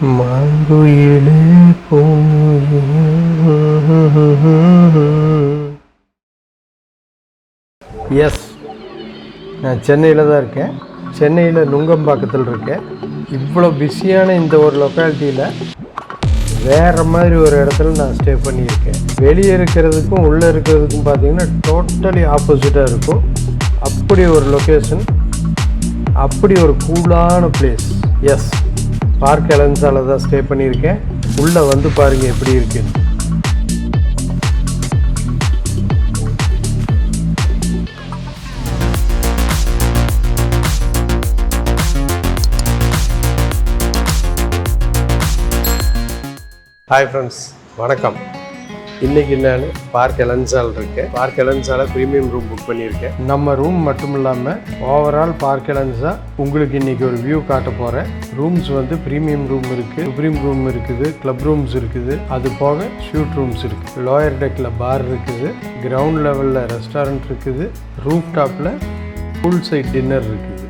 மாங்குயிலே S, நான் சென்னையில் தான் இருக்கேன். சென்னையில் நுங்கம்பாக்கத்தில் இருக்கேன். இவ்வளோ பிஸியான இந்த ஒரு லொக்காலிட்டியில் வேறு மாதிரி ஒரு இடத்துல நான் ஸ்டே பண்ணியிருக்கேன். வெளியே இருக்கிறதுக்கும் உள்ளே இருக்கிறதுக்கும் பார்த்தீங்கன்னா டோட்டலி ஆப்போசிட்டாக இருக்கும். அப்படி ஒரு லொக்கேஷன், அப்படி ஒரு கூலான பிளேஸ். எஸ், பார்க் எலன்ஸாவில் தான் ஸ்டே பண்ணியிருக்கேன். உள்ளே வந்து பாருங்கள் எப்படி இருக்குன்னு. ஹாய் ஃப்ரெண்ட்ஸ், வணக்கம். இன்றைக்கி நான் பார்க் எலன்ஸால் இருக்கேன். பார்க் எலன்ஸாவில் ப்ரீமியம் ரூம் புக் பண்ணியிருக்கேன். நம்ம ரூம் மட்டும் இல்லாமல் ஓவரால் பார்க் எலன்ஸா உங்களுக்கு இன்றைக்கி ஒரு வியூ காட்ட போகிறேன். ரூம்ஸ் வந்து ப்ரீமியம் ரூம் இருக்குது, சுப்ரீம் ரூம் இருக்குது, கிளப் ரூம்ஸ் இருக்குது, அது போக ஷூட் ரூம்ஸ் இருக்குது, லோயர் டெக்கில் பார் இருக்குது, கிரவுண்ட் லெவலில் ரெஸ்டாரண்ட் இருக்குது, ரூஃப் டாப்பில் ஃபுல் சைட் டின்னர் இருக்குது.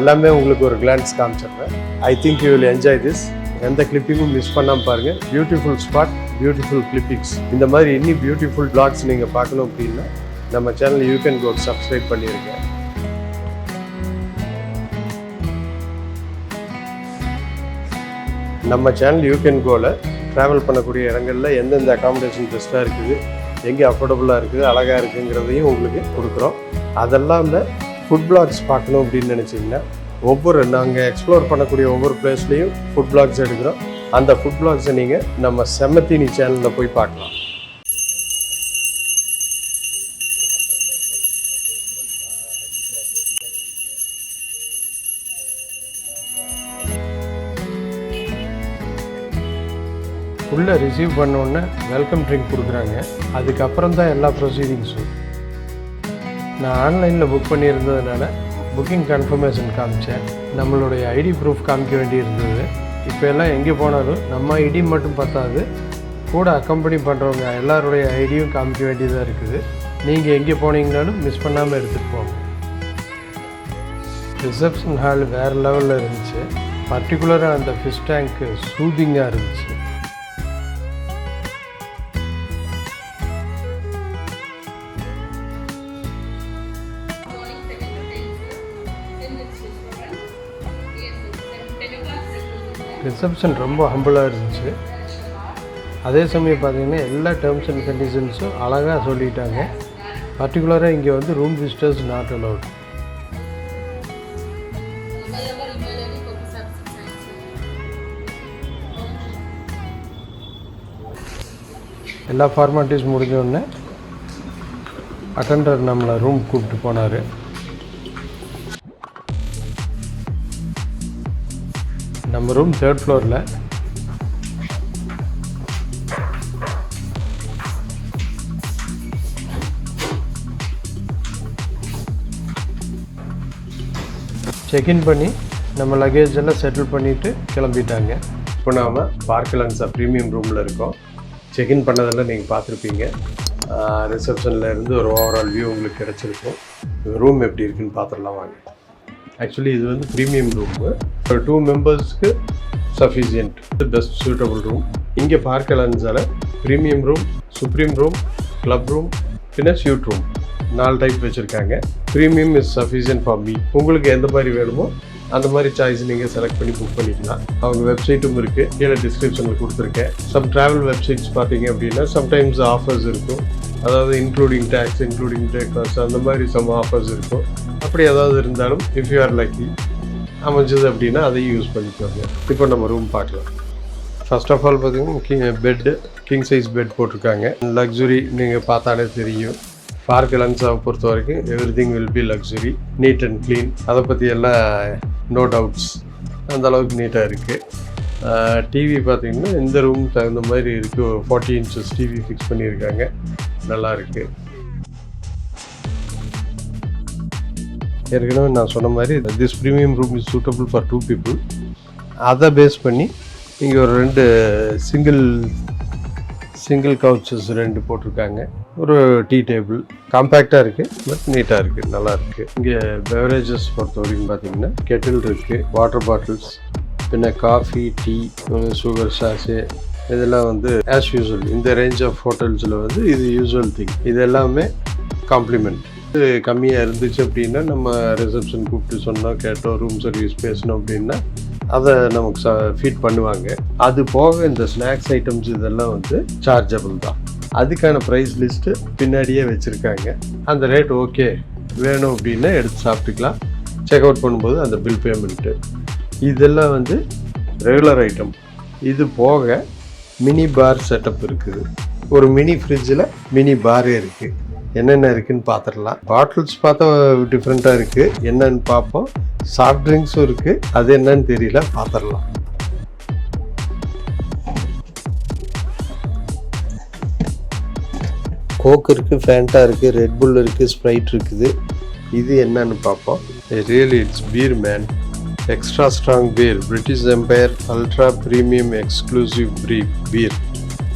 எல்லாமே உங்களுக்கு ஒரு கிளான்ஸ் காமிச்சிடுறேன். I think you will enjoy this. எந்த கிளிப்பிங்கும் மிஸ் பண்ணாமல் பாருங்கள். Beautiful spot, beautiful clippings. இந்த மாதிரி இன்னி பியூட்டிஃபுல் பிளாக்ஸ் நீங்கள் பார்க்கணும் அப்படின்னா நம்ம channel you can go subscribe பண்ணியிருக்கேன். நம்ம சேனல் யூ கேன் கோவில் ட்ராவல் பண்ணக்கூடிய இடங்களில் எந்தெந்த அகாமடேஷன் பெஸ்ட்டாக இருக்குது, எங்கே அஃபோர்டபுளாக இருக்குது, அழகாக இருக்குங்கிறதையும் உங்களுக்கு கொடுக்குறோம். அதெல்லாம் இந்த ஃபுட் பிளாக்ஸ் பார்க்கணும் அப்படின்னு நினச்சிங்கன்னா நாங்கள் எக்ஸ்ப்ளோர் பண்ணக்கூடிய ஒவ்வொரு பிளேஸ்லேயும் ஃபுட் பிளாக்ஸ் எடுக்கிறோம். அந்த ஃபுட் பிளாக்ஸை நீங்கள் நம்ம செம்மத்தீனி சேனலில் போய் பார்க்கலாம். உள்ளே ரிசீவ் பண்ணோன்னே வெல்கம் ட்ரிங்க் கொடுக்குறாங்க. அதுக்கப்புறம் தான் எல்லா ப்ரொசீடிங்ஸும். நான் ஆன்லைனில் புக் பண்ணியிருந்ததுனால புக்கிங் கன்ஃபர்மேஷன் காமிச்சேன். நம்மளுடைய ஐடி ப்ரூஃப் காமிக்க வேண்டியிருந்தது. இப்போ எல்லாம் எங்கே போனாலும் நம்ம ஐடி மட்டும் பத்தாது, கூட அக்கம்பெனி பண்ணுறவங்க எல்லாருடைய ஐடியும் காமிக்க வேண்டியதாக இருக்குது. நீங்கள் எங்கே போனீங்கனாலும் மிஸ் பண்ணாமல் எடுத்துகிட்டு போங்க. ரிசப்ஷன் ஹால் வேறு லெவலில் இருந்துச்சு. பர்டிகுலராக அந்த ஃபிஷ் டேங்க்கு சூதிங்காக இருந்துச்சு. ரிசப்ஷன் ரொம்ப ஹம்பிளாக இருந்துச்சு. அதே சமயம் பார்த்திங்கன்னா எல்லா டேர்ம்ஸ் அண்ட் கண்டிஷன்ஸும் அழகாக சொல்லிட்டாங்க. பர்டிகுலராக இங்கே வந்து ரூம் விசிட்டர்ஸ் நாட் அலவுட். எல்லா ஃபார்மாலிட்டிஸ் முடிஞ்சோடனே அட்டெண்டர் நம்மளை ரூம் கூப்பிட்டு போனார். நம்ம ரூம் 3rd ஃப்ளோரில். செக்இன் பண்ணி நம்ம லக்கேஜ் எல்லாம் செட்டில் பண்ணிவிட்டு கிளம்பிட்டாங்க. இப்போ நாம் பார்க் எலன்ஸா ப்ரீமியம் ரூமில் இருக்கோம். செக்இன் பண்ணதெல்லாம் நீங்கள் பார்த்துருப்பீங்க. ரிசப்ஷனில் இருந்து ஒரு ஓவரால் வியூ உங்களுக்கு கிடச்சிருக்கும். ரூம் எப்படி இருக்குன்னு பார்த்துடலாம் வாங்க. ஆக்சுவலி இது வந்து ப்ரீமியம் ரூமு. ஒரு 2 மெம்பர்ஸ்க்கு சஃபிஷியன்ட், பெஸ்ட் சூட்டபுள் ரூம். இங்கே பார்க் எலன்ஸாவில் premium room, supreme room, club room, பின்ன ஷூட் ரூம் 4 டைப் வச்சுருக்காங்க. Premium is sufficient for me. உங்களுக்கு எந்த மாதிரி வேணுமோ அந்த மாதிரி சாய்ஸ் நீங்கள் செலக்ட் பண்ணி புக் பண்ணிக்கலாம். அவங்க வெப்சைட்டும் இருக்குது, கீழே டிஸ்கிரிப்ஷனில் கொடுத்துருக்கேன். சம் ட்ராவல் வெப்சைட்ஸ் பார்த்தீங்க அப்படின்னா சம்டைம்ஸ் ஆஃபர்ஸ் இருக்கும். அதாவது இன்க்ளூடிங் டேக்ஸ், இன்க்ளூடிங் பிரேக்ஃபாஸ்ட், அந்த மாதிரி சம் ஆஃபர்ஸ் இருக்கும். அப்படி ஏதாவது இருந்தாலும் இஃப் யூ ஆர் லக்கி அமைஞ்சது அப்படின்னா அதையும் யூஸ் பண்ணிக்கோங்க. இப்போ நம்ம ரூம் பார்க்கலாம். ஃபர்ஸ்ட் ஆஃப் ஆல் பார்த்தீங்கன்னா கிங் சைஸ் பெட் போட்டிருக்காங்க. லக்ஸுரி நீங்கள் பார்த்தாலே தெரியும். பார்க் எலன்ஸாவை பொறுத்த வரைக்கும் everything will be luxury, neat and clean. அதை பற்றி எல்லாம் நோ டவுட்ஸ். அந்த அளவுக்கு நீட்டாக இருக்குது. டிவி பார்த்திங்கன்னா இந்த ரூம் தகுந்த மாதிரி இருக்குது. 40 inches டிவி ஃபிக்ஸ் பண்ணியிருக்காங்க. நல்லா இருக்குது. ஏற்கனவே நான் சொன்ன மாதிரி this premium room is suitable for 2 people. அதை பேஸ் பண்ணி இங்கே ஒரு 2 சிங்கிள் கவுச்சஸ் 2 போட்டிருக்காங்க. ஒரு டீ டேபிள் காம்பேக்டாக இருக்குது, பட் நீட்டாக இருக்குது, நல்லா இருக்குது. இங்கே பெவரேஜஸ் பொறுத்த வரைக்கும் பார்த்தீங்கன்னா கெட்டில் இருக்குது, வாட்டர் பாட்டில்ஸ், பின்ன காஃபி, டீ, சுகர் சாஸு இதெல்லாம் வந்து ஆஸ் யூஸ்வல் இந்த ரேஞ்ச் ஆஃப் ஹோட்டல்ஸில் வந்து இது யூஸ்வல் திங். இது எல்லாமே காம்ப்ளிமெண்ட். இது கம்மியாக இருந்துச்சு அப்படின்னா நம்ம ரிசப்ஷன் கூப்பிட்டு சொன்னோம், கேட்டோம், ரூம் சர்வீஸ் பேசணும் அப்படின்னா அதை நமக்கு ஃபீட் பண்ணுவாங்க. அது போக இந்த ஸ்நாக்ஸ் ஐட்டம்ஸ் இதெல்லாம் வந்து சார்ஜபிள் தான். அதுக்கான ப்ரைஸ் லிஸ்ட்டு பின்னாடியே வச்சுருக்காங்க. அந்த ரேட் ஓகே வேணும் அப்படின்னா எடுத்து சாப்பிட்டுக்கலாம். செக் அவுட் பண்ணும்போது அந்த பில் பேமெண்ட்டு இதெல்லாம் வந்து ரெகுலர் ஐட்டம். இது போக மினி பார் செட்டப் இருக்குது. ஒரு மினி ஃப்ரிட்ஜில் மினி பாரே இருக்குது. என்னென்ன இருக்குதுன்னு பார்த்துடலாம். பாட்டில்ஸ் பார்த்தா டிஃப்ரெண்ட்டாக இருக்குது, என்னன்னு பார்ப்போம். சாஃப்ட் ட்ரிங்க்ஸும் இருக்குது, அது என்னன்னு தெரியல, பார்த்துடலாம். கோக் இருக்குது, ஃபேண்டா இருக்குது, ரெட் புல் இருக்குது, ஸ்ப்ரைட் இருக்குது. இது என்னன்னு பார்ப்போம். Really it's beer man. Extra strong beer, British Empire ultra premium exclusive beer.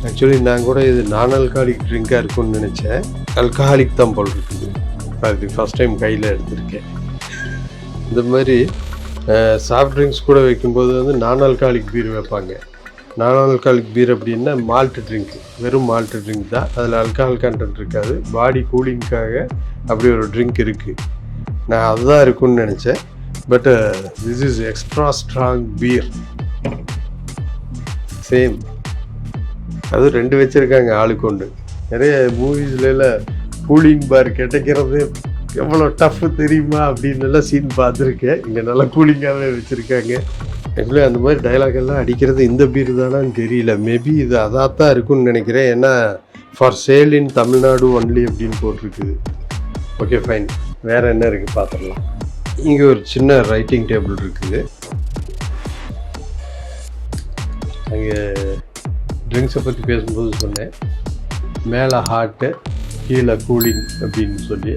Actually நான் கூட இது நான் ஆல்கஹாலிக் ட்ரிங்காக இருக்கும்னு நினச்சேன். ஆல்கஹாலிக் தான் போல் இருக்குது. அது ஃபஸ்ட் டைம் கையில் எடுத்திருக்கேன். இந்த மாதிரி சாஃப்ட் ட்ரிங்க்ஸ் கூட வைக்கும்போது வந்து நான் ஆல்கஹாலிக் பீர் வைப்பாங்க. நான் ஆல்கஹாலிக் பீர் அப்படின்னா மால்ட் ட்ரிங்க், வெறும் மால்ட் ட்ரிங்க் தான். அதில் ஆல்கஹால் கண்டென்ட் இருக்காது. பாடி கூலிங்காக அப்படி ஒரு ட்ரிங்க் இருக்குது. நான் அதுதான் இருக்குன்னு நினச்சேன். But this is extra strong beer. Same அது 2 வச்சுருக்காங்க ஆளுக்கு ஒன்று. நிறைய மூவிஸ்ல கூலிங் பார் கிடைக்கிறது எவ்வளோ டஃப்பு தெரியுமா அப்படின்னு எல்லாம் சீன் பார்த்துருக்கேன். இங்கே நல்லா கூலிங்காகவே வச்சுருக்காங்க. ஆக்சுவலி அந்த மாதிரி டைலாக் எல்லாம் அடிக்கிறது இந்த பீர் தானான்னு தெரியல. மேபி இது அதாக தான் இருக்குன்னு நினைக்கிறேன். ஏன்னா for sale in Tamil Nadu only அப்படின்னு போட்டிருக்குது. ஓகே ஃபைன், வேறு என்ன இருக்குது பார்த்துடலாம். இங்கே ஒரு சின்ன ரைட்டிங் டேபிள் இருக்குது. அங்கே ட்ரிங்க்ஸை பற்றி பேசும்போது சொன்னேன், மேலே ஹாட்டு கீழே கூலிங் அப்படின்னு சொல்லி.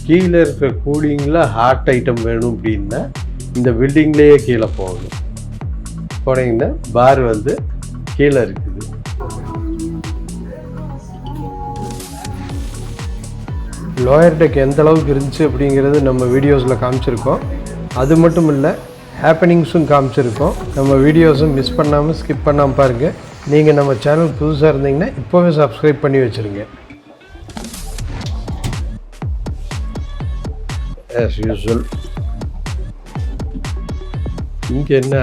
கீழே இருக்கிற கூலிங்கில் ஹாட் ஐட்டம் வேணும் அப்படின்னா இந்த பில்டிங்லேயே கீழே போகணும். போனீங்கன்னா பார் வந்து கீழே இருக்குது. லோயர் டெக் எந்த அளவுக்கு இருந்துச்சு அப்படிங்கிறது நம்ம வீடியோஸில் காமிச்சிருக்கோம். அது மட்டும் இல்லை, ஹேப்பனிங்ஸும் காமிச்சிருக்கோம். நம்ம வீடியோஸும் மிஸ் பண்ணாமல் ஸ்கிப் பண்ணாமல் பாருங்கள். நீங்கள் நம்ம சேனல் புதுசாக இருந்தீங்கன்னா இப்போவே சப்ஸ்கிரைப் பண்ணி வச்சுருங்க. ஆஸ் யூஸ்வல் இங்கே என்ன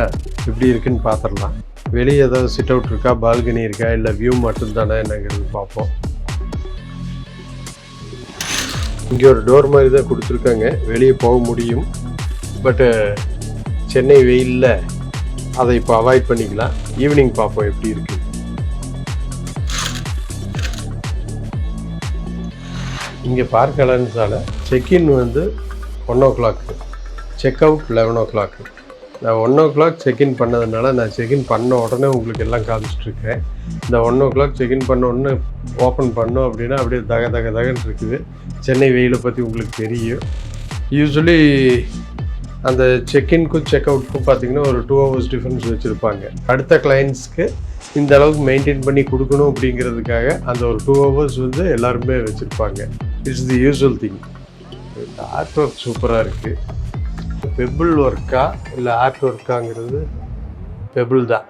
எப்படி இருக்குன்னு பார்த்துடலாம். வெளியே ஏதாவது சிட் அவுட் இருக்கா, பால்கனி இருக்கா, இல்லை வியூ மட்டும்தானே என்னங்கிறது பார்ப்போம். இங்கே ஒரு டோர் மாதிரி தான் கொடுத்துருக்காங்க, வெளியே போக முடியும். பட்டு சென்னை வெயிலில் அதை இப்போ அவாய்ட் பண்ணிக்கலாம். ஈவினிங் பார்ப்போம் எப்படி இருக்குது. இங்கே பார்க் எலன்ஸால் செக்இன் வந்து 1 o'clock, செக் அவுட் 11 o'clock. நான் 1 o'clock செக்இன் பண்ணதுனால நான் செக்இன் பண்ண உடனே உங்களுக்கு எல்லாம் காமிச்சிட்ருக்கேன். இந்த 1 o'clock செக்இன் பண்ண உடனே ஓப்பன் பண்ணோம் அப்படின்னா அப்படியே தகன்னு இருக்குது. சென்னை வெயிலை பற்றி உங்களுக்கு தெரியும். யூஸ்வலி அந்த செக்இன்க்கும் செக் அவுட்க்கும் பார்த்தீங்கன்னா ஒரு 2 hours டிஃப்ரென்ஸ் வச்சுருப்பாங்க. அடுத்த கிளைண்ட்ஸ்க்கு இந்த அளவுக்கு மெயின்டைன் பண்ணி கொடுக்கணும் அப்படிங்கிறதுக்காக அந்த ஒரு 2 hours வந்து எல்லாருமே வச்சுருப்பாங்க. It's the usual thing. Art work சூப்பராக இருக்குது. பெபிள் ஒர்க்கா இல்லை ஆர்ட் ஒர்க்காங்கிறது பெபிள் தான்.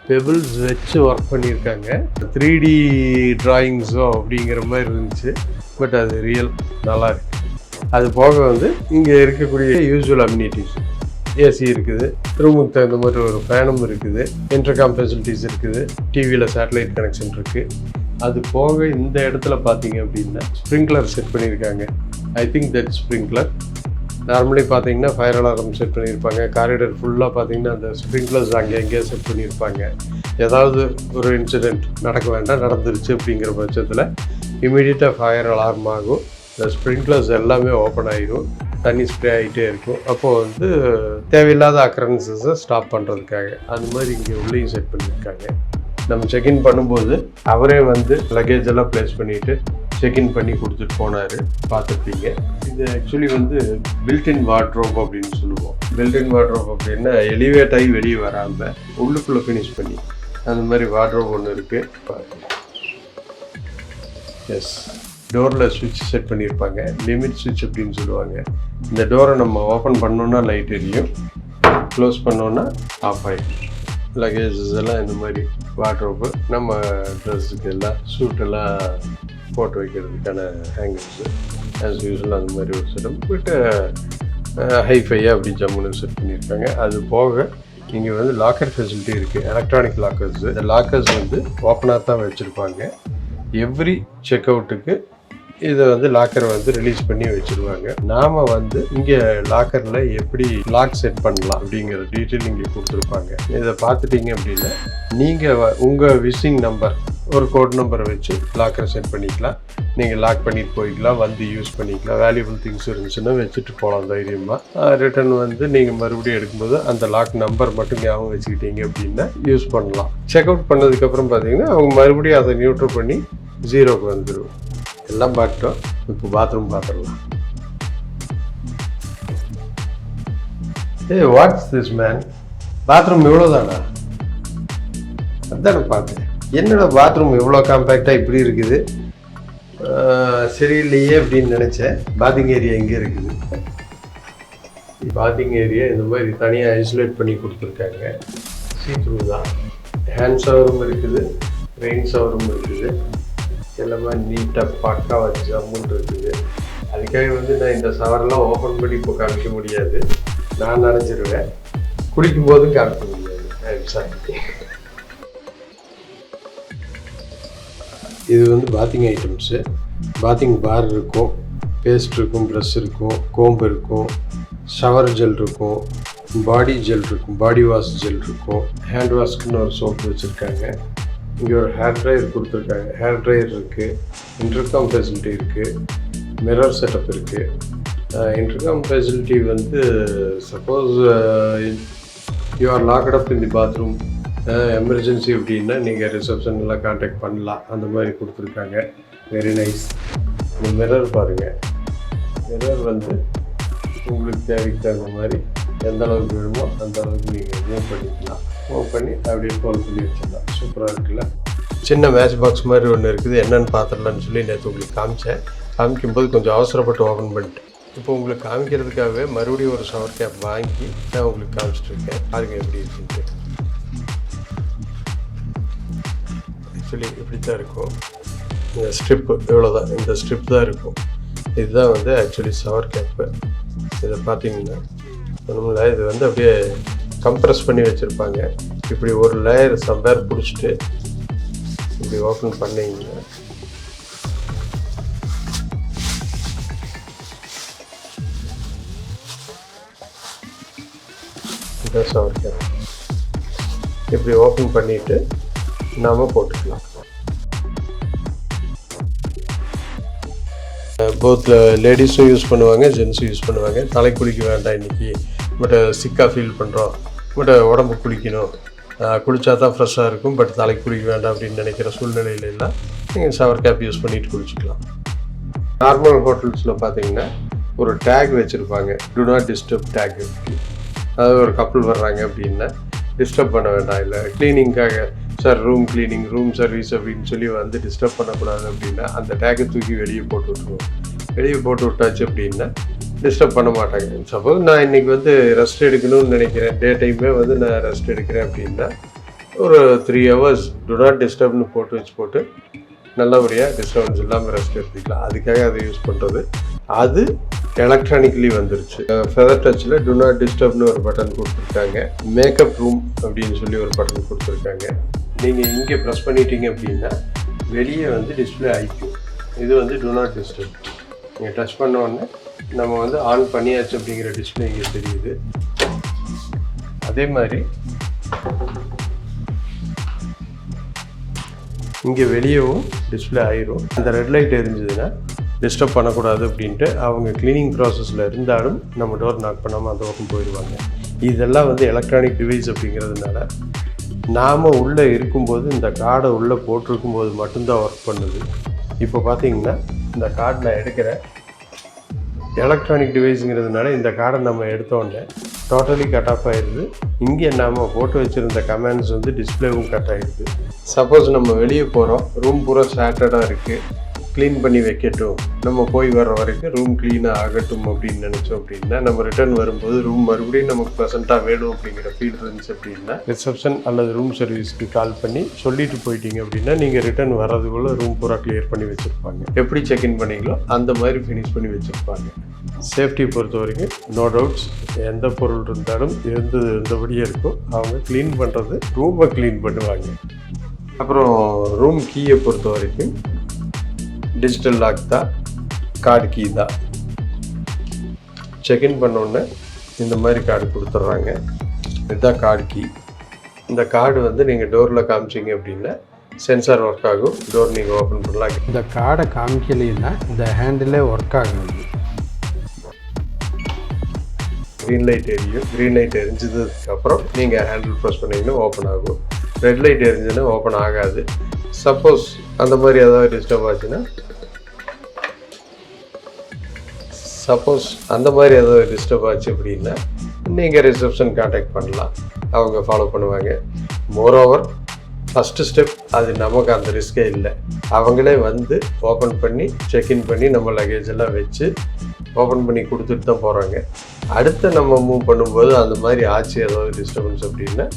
பெபிள்ஸ் வச்சு ஒர்க் பண்ணியிருக்காங்க. 3D ட்ராயிங்ஸோ அப்படிங்கிற மாதிரி இருந்துச்சு. பட் அது ரியல் நல்லா இருக்குது. அது போக வந்து இங்கே இருக்கக்கூடிய யூஸ்வல் அம்யூனிட்டிஸ், ஏசி இருக்குது, ரூமுக்கு தகுந்த மாதிரி ஒரு ஃபேனும் இருக்குது, இன்டர்காம் ஃபெசிலிட்டிஸ் இருக்குது, டிவியில் சேட்டலைட் கனெக்ஷன் இருக்குது. அது போக இந்த இடத்துல பார்த்தீங்க அப்படின்னா ஸ்ப்ரிங்க்லர் செட் பண்ணியிருக்காங்க. I think that sprinkler. Normally பார்த்தீங்கன்னா ஃபயர் அலாரம் செட் பண்ணியிருப்பாங்க. காரிடர் ஃபுல்லாக பார்த்தீங்கன்னா அந்த ஸ்ப்ரிங்க்லர்ஸ் அங்கேயே செட் பண்ணியிருப்பாங்க. ஏதாவது ஒரு இன்சிடெண்ட் நடக்க வேண்டாம், நடந்துருச்சு அப்படிங்கிற பட்சத்தில் இமீடியட்டாக ஃபயர் அலார்ம் ஆகும். இந்த ஸ்ப்ரிங்க்லர்ஸ் எல்லாமே ஓப்பன் ஆகிடும், தண்ணி ஸ்ப்ரே ஆகிட்டே இருக்கும். அப்போது வந்து தேவையில்லாத அக்கரன்சஸை ஸ்டாப் பண்ணுறதுக்காக அது மாதிரி இங்கே உள்ளேயும் செட் பண்ணியிருக்காங்க. நம்ம செக்இன் பண்ணும்போது அவரே வந்து லக்கேஜ் எல்லாம் ப்ளேஸ் பண்ணிவிட்டு செக்இன் பண்ணி கொடுத்துட்டு போனார், பார்த்துருப்பீங்க. இது ஆக்சுவலி வந்து பில்ட்இன் வார்ட்ரோப் அப்படின்னு சொல்லுவோம். பில்ட்இன் வார்ட்ரோப் அப்படின்னா எலிவேட் ஆகி வெளியே வராமல் உள்ளுக்குள்ளே ஃபினிஷ் பண்ணி அந்த மாதிரி வார்ட்ரோப் ஒன்று இருக்குது. எஸ், டோரில் சுவிட்ச் செட் பண்ணியிருப்பாங்க, லிமிட் சுவிட்ச் அப்படின்னு சொல்லுவாங்க. இந்த டோரை நம்ம ஓப்பன் பண்ணோன்னா லைட் எரியும், க்ளோஸ் பண்ணோன்னா ஆஃப் ஆகிடும். லக்கேஜஸ் எல்லாம் இந்த மாதிரி வார்ட்ரோப்பு, நம்ம ட்ரெஸ்ஸுக்கு எல்லாம் சூட்டெல்லாம் போட்டு வைக்கிறதுக்கான ஹேங்கர்ஸு ஆஸ் யூஸ்வல் அந்த மாதிரி ஒரு செட்டப். பட் ஹைஃபையாக அப்படி ஜம்முன்னு செட் பண்ணியிருக்காங்க. அது போக இங்கே வந்து லாக்கர் ஃபெசிலிட்டி இருக்குது, எலக்ட்ரானிக் லாக்கர்ஸு. இந்த லாக்கர்ஸ் வந்து ஓப்பனாக தான் வச்சுருப்பாங்க. எவ்ரி செக் அவுட்டுக்கு இதை வந்து லாக்கரை வந்து ரிலீஸ் பண்ணி வச்சுருவாங்க. நாம் வந்து இங்கே லாக்கரில் எப்படி லாக் செட் பண்ணலாம் அப்படிங்கிற டீட்டெயில் இங்கே கொடுத்துருப்பாங்க. இதை பார்த்துட்டிங்க அப்படின்னா நீங்கள் உங்கள் விசிங் நம்பர், ஒரு கோட் நம்பரை வச்சு லாக்கரை செட் பண்ணிக்கலாம். நீங்கள் லாக் பண்ணிட்டு போய்க்கலாம், வந்து யூஸ் பண்ணிக்கலாம். வேல்யூபிள் திங்ஸ் இருந்துச்சுன்னா வச்சுட்டு போகலாம் தைரியமாக. ரிட்டர்ன் வந்து நீங்கள் மறுபடியும் எடுக்கும்போது அந்த லாக் நம்பர் மட்டும் ஞாபகம் வச்சுக்கிட்டீங்க அப்படின்னா யூஸ் பண்ணலாம். செக் அவுட் பண்ணதுக்கப்புறம் பார்த்தீங்கன்னா அவங்க மறுபடியும் அதை நியூட்ரல் பண்ணி 0க்கு வந்துடும். எல்லாம் பார்த்துட்டோம். இப்போ பாத்ரூம் பார்த்துடலாம். வாட்ஸ் திஸ் மேன், பாத்ரூம் இவ்வளோதானா? அதானே பார்த்தேன். என்னோட பாத்ரூம் இவ்வளோ காம்பேக்டாக இப்படி இருக்குது, சரியில்லையே அப்படின்னு நினச்சேன். பாத்திங் ஏரியா இங்கே இருக்குது. பாத்திங் ஏரியா இந்த மாதிரி தனியாக ஐசோலேட் பண்ணி கொடுத்துருக்காங்க. சீ-த்ரூ தான். ஹேண்ட் ஷவரும் இருக்குது, ரெயின் ஷவரும் இருக்குது. எல்லாமே நீட்டாக பக்காவாக ஜம்முன்னு இருக்குது. அதுக்காக வந்து நான் இந்த ஷவரெல்லாம் ஓப்பன் பண்ணி இப்போ காமிக்க முடியாது, நான் நினச்சிருவேன். குளிக்கும் போதும் காமிக்க முடியாது. சாரி. இது வந்து பாத்திங் ஐட்டம்ஸு. பாத்திங் பார் இருக்கும், பேஸ்ட் இருக்கும், ப்ரஷ் இருக்கும், கோம்பு இருக்கும், ஷவர் ஜெல் இருக்கும், பாடி ஜெல் இருக்கும், பாடி வாஷ் ஜெல் இருக்கும், ஹேண்ட் வாஷ்க்குன்னு ஒரு சோப்பு வச்சுருக்காங்க. இங்கே ஒரு ஹேர் ட்ரையர் கொடுத்துருக்காங்க. ஹேர் ட்ரையர் இருக்குது, இன்டர்காம் ஃபெசிலிட்டி இருக்குது, மிரர் செட்டப் இருக்குது. இன்டர்காம் ஃபெசிலிட்டி வந்து suppose you are locked up in the bathroom, emergency அப்படின்னா நீங்கள் ரிசப்ஷனில் கான்டாக்ட் பண்ணலாம். அந்த மாதிரி கொடுத்துருக்காங்க. Very nice. இந்த மிரர் பாருங்கள். மிரர் வந்து உங்களுக்கு தேவைக்கு தகுந்த மாதிரி எந்த அளவுக்கு வேணுமோ அந்த அளவுக்கு நீங்கள் மூவ் பண்ணிக்கலாம். மூவ் பண்ணி அப்படியே ஹோல்ட் பண்ணி வச்சிடலாம். சூப்பராக இருக்குல்ல. சின்ன மேட்ச் பாக்ஸ் மாதிரி ஒன்று இருக்குது, என்னென்னு பார்த்துடலான்னு சொல்லி நேற்று உங்களுக்கு காமிச்சேன். காமிக்கும்போது கொஞ்சம் அவசரப்பட்டு ஓப்பன் பண்ணிட்டேன். இப்போ உங்களுக்கு காமிக்கிறதுக்காகவே மறுபடியும் ஒரு ஷவர் கேப் வாங்கி நான் உங்களுக்கு காமிச்சிட்ருக்கேன். பாருங்கள் எப்படி இருக்குன்ட்டு. ஆக்சுவலி இப்படி தான் இருக்கும். இந்த ஸ்ட்ரிப்பு இவ்வளோதான், இந்த ஸ்ட்ரிப் தான் இருக்கும். இதுதான் வந்து ஆக்சுவலி ஷவர் கேப்பு. இதை பார்த்தீங்கன்னா ஒன்றுமில்ல, இது வந்து அப்படியே கம்ப்ரெஸ் பண்ணி வச்சுருப்பாங்க. இப்படி ஒரு லேயர் சம்பேர் பிடிச்சிட்டு இப்படி ஓப்பன் பண்ணிங்கன்னா இதான் ஷவர் கேப். இப்படி ஓப்பன் பண்ணிவிட்டு நாம் போட்டுக்கலாம். போத் லேடிஸும் யூஸ் பண்ணுவாங்க, ஜென்ஸும் யூஸ் பண்ணுவாங்க. தலை குளிக்க வேண்டாம் இன்றைக்கி, பட் சிக்காக ஃபீல் பண்ணுறோம், பட் உடம்பு குளிக்கணும், குளித்தா தான் ஃப்ரெஷ்ஷாக இருக்கும், பட் தலைக்கு குளிக்க வேண்டாம் அப்படின்னு நினைக்கிற சூழ்நிலையில எல்லாம் நீங்கள் ஷவர் கேப் யூஸ் பண்ணிவிட்டு குளிச்சிக்கலாம். நார்மல் ஹோட்டல்ஸில் பார்த்தீங்கன்னா ஒரு டேக் வச்சுருப்பாங்க, டு நாட் டிஸ்டர்ப் டேக். அதாவது ஒரு கப்பல் வர்றாங்க அப்படின்னா டிஸ்டர்ப் பண்ண வேண்டாம், இல்லை க்ளீனிங்காக sir room cleaning, room service அப்படின்னு சொல்லி வந்து டிஸ்டர்ப் பண்ணக்கூடாது அப்படின்னா அந்த டேக்கை தூக்கி வெளியே போட்டு விட்ருவோம். வெளியே போட்டு விட்டாச்சு அப்படின்னா டிஸ்டர்ப் பண்ண மாட்டாங்க. சப்போஸ் நான் இன்றைக்கி வந்து ரெஸ்ட் எடுக்கணும்னு நினைக்கிறேன், டே டைமே வந்து நான் ரெஸ்ட் எடுக்கிறேன் அப்படின்னா ஒரு 3 hours டு நாட் டிஸ்டர்ப்னு போட்டு நல்லபடியாக டிஸ்டர்பன்ஸ் இல்லாமல் ரெஸ்ட் எடுத்துக்கலாம். அதுக்காக அதை யூஸ் பண்ணுறது. அது எலக்ட்ரானிக்கலி வந்துருச்சு. ஃபெதர் டச்சில் டு நாட் டிஸ்டர்ப்னு ஒரு பட்டன் கொடுத்துருக்காங்க. மேக்கப் ரூம் அப்படின்னு சொல்லி ஒரு பட்டன் கொடுத்துருக்காங்க. நீங்கள் இங்கே ப்ரெஸ் பண்ணிட்டீங்க அப்படின்னா வெளியே வந்து டிஸ்பிளே ஆகிக்கும். இது வந்து டு நாட் டிஸ்டர்ப். நீங்கள் டச் பண்ண உடனே நம்ம வந்து ஆன் பண்ணியாச்சு அப்படிங்கிற டிஸ்பிளே இங்கே தெரியுது. அதே மாதிரி இங்கே வெளியவும் டிஸ்பிளே ஆயிரும். அந்த ரெட் லைட் எரிஞ்சதுன்னா டிஸ்டர்ப் பண்ணக்கூடாது அப்படின்ட்டு அவங்க க்ளீனிங் ப்ராசஸில் இருந்தாலும் நம்ம டோர் நாக் பண்ணாமல் அந்த பக்கம் போயிடுவாங்க. இதெல்லாம் வந்து எலக்ட்ரானிக் டிவைஸ் அப்படிங்கிறதுனால நாம் உள்ளே இருக்கும்போது இந்த கார்டை உள்ளே போட்டிருக்கும்போது மட்டும்தான் ஒர்க் பண்ணுது. இப்போ பார்த்தீங்கன்னா இந்த கார்டு நான் எடுக்கிறேன், எலக்ட்ரானிக் டிவைஸுங்கிறதுனால இந்த கார்டை நம்ம எடுத்தோடனே டோட்டலி கட் ஆஃப் ஆகிடுது. இங்கே நாம் போட்டு வச்சுருந்த கமெண்ட்ஸ் வந்து டிஸ்பிளேவும் கட் ஆகிடுது. சப்போஸ் நம்ம வெளியே போகிறோம், ரூம் பூரா ஸ்டாண்டர்டாக இருக்குது, க்ளீன் பண்ணி வைக்கட்டும், நம்ம போய் வர்ற வரைக்கும் ரூம் க்ளீனாக ஆகட்டும் அப்படின்னு நினச்சோம் அப்படின்னா, நம்ம ரிட்டர்ன் வரும்போது ரூம் மறுபடியும் நமக்கு ப்ளசண்ட்டாக வேணும் அப்படிங்கிற ஃபீல் இருந்துச்சு அப்படின்னா, ரிசப்ஷன் அல்லது ரூம் சர்வீஸ்க்கு கால் பண்ணி சொல்லிட்டு போயிட்டீங்க அப்படின்னா, நீங்கள் ரிட்டர்ன் வர்றதுக்குள்ளே ரூம் பூரா கிளியர் பண்ணி வச்சுருப்பாங்க. எப்படி செக்இன் பண்ணீங்களோ அந்த மாதிரி ஃபினிஷ் பண்ணி வச்சுருப்பாங்க. சேஃப்டி பொறுத்த வரைக்கும் நோ டவுட்ஸ், எந்த பொருள் இருந்தாலும் இருந்தபடியே இருக்கும். அவங்க க்ளீன் பண்ணுறது ரூமை க்ளீன் பண்ணுவாங்க. அப்புறம் ரூம் கீயை பொறுத்த வரைக்கும் டிஜிட்டல் லாக் தான், கார்டு கீ தான். செக்இன் பண்ணோன்னே இந்த மாதிரி கார்டு கொடுத்துட்றாங்க. இதுதான் கார்டு கீ. இந்த கார்டு வந்து நீங்கள் டோரில் காமிச்சிங்க அப்படின்னா சென்சார் ஒர்க் ஆகும், டோர் நீங்கள் ஓப்பன் பண்ணலாம். இந்த கார்டை காமிக்கலைன்னா இந்த ஹேண்டிலே ஒர்க் ஆகும். க்ரீன் லைட் எரியும். க்ரீன் லைட் எரிஞ்சதுக்கப்புறம் நீங்கள் ஹேண்டில் ப்ரெஸ் பண்ணிங்கன்னா ஓப்பன் ஆகும். ரெட் லைட் எரிஞ்சுன்னா ஓப்பன் ஆகாது. சப்போஸ் அந்த மாதிரி ஏதாவது டிஸ்டர்ப் ஆச்சுன்னா அப்படின்னா நீங்கள் ரிசப்ஷன் கான்டாக்ட் பண்ணலாம், அவங்க ஃபாலோ பண்ணுவாங்க. மோரோவர் ஃபஸ்ட்டு ஸ்டெப் அது நமக்கு அந்த ரிஸ்கே இல்லை. அவங்களே வந்து ஓப்பன் பண்ணி செக்இன் பண்ணி நம்ம லக்கேஜ் எல்லாம் வச்சு ஓப்பன் பண்ணி கொடுத்துட்டு தான் போகிறாங்க. அடுத்து நம்ம மூவ் பண்ணும்போது அந்த மாதிரி ஆச்சு ஏதாவது டிஸ்டர்பன்ஸ் அப்படின்னா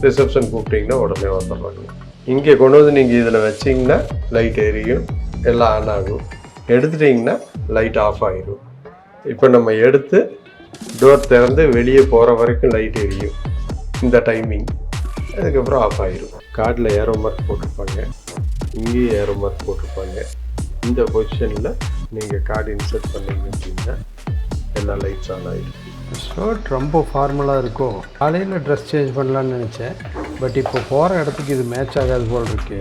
ரிசப்ஷன் கூப்பிட்டிங்கன்னா உடனே வந்துடுறாங்க. இங்கே கொண்டு வந்து நீங்கள் இதில் வச்சிங்கன்னா லைட் எரியும், எல்லாம் ஆன் ஆகும். எடுத்துட்டிங்கன்னா லைட் ஆஃப் ஆகிடும். இப்போ நம்ம எடுத்து டோர் திறந்து வெளியே போகிற வரைக்கும் லைட் எரியும், இந்த டைமிங். அதுக்கப்புறம் ஆஃப் ஆகிடும். கார்டில் ஏரோ மார்க் போட்டிருப்பாங்க, இங்கேயும் ஏரோ மார்க் போட்டிருப்பாங்க. இந்த பொசிஷனில் நீங்கள் கார்டு இன்சர்ட் பண்ணிங்க அப்படின்னா எல்லா லைட்ஸ் ஆன் ஆகிடும். ஷர்ட் ரொம்ப ஃபார்மலாக இருக்கும். காலையில் ட்ரெஸ் சேஞ்ச் பண்ணலான்னு நினச்சேன், பட் இப்போ போகிற இடத்துக்கு இது மேட்ச் ஆகாது போல் இருக்கு.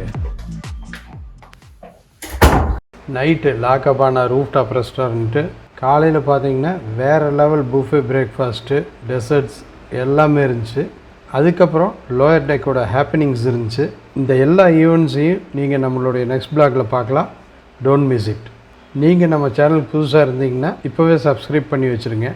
நைட்டு லாக்அப் ஆன ரூஃப் டாப் ரெஸ்டாரண்ட்டு. காலையில் பார்த்தீங்கன்னா வேறு லெவல் புஃபே பிரேக்ஃபாஸ்ட்டு, டெசர்ட்ஸ் எல்லாமே இருந்துச்சு. அதுக்கப்புறம் லோயர் டெக்கோட ஹேப்பனிங்ஸ் இருந்துச்சு. இந்த எல்லா ஈவெண்ட்ஸையும் நீங்கள் நம்மளுடைய நெக்ஸ்ட் பிளாகில் பார்க்கலாம். Don't miss it. நீங்கள் நம்ம சேனலுக்கு புதுசாக இருந்தீங்கன்னா இப்போவே சப்ஸ்கிரைப் பண்ணி வச்சுருங்க.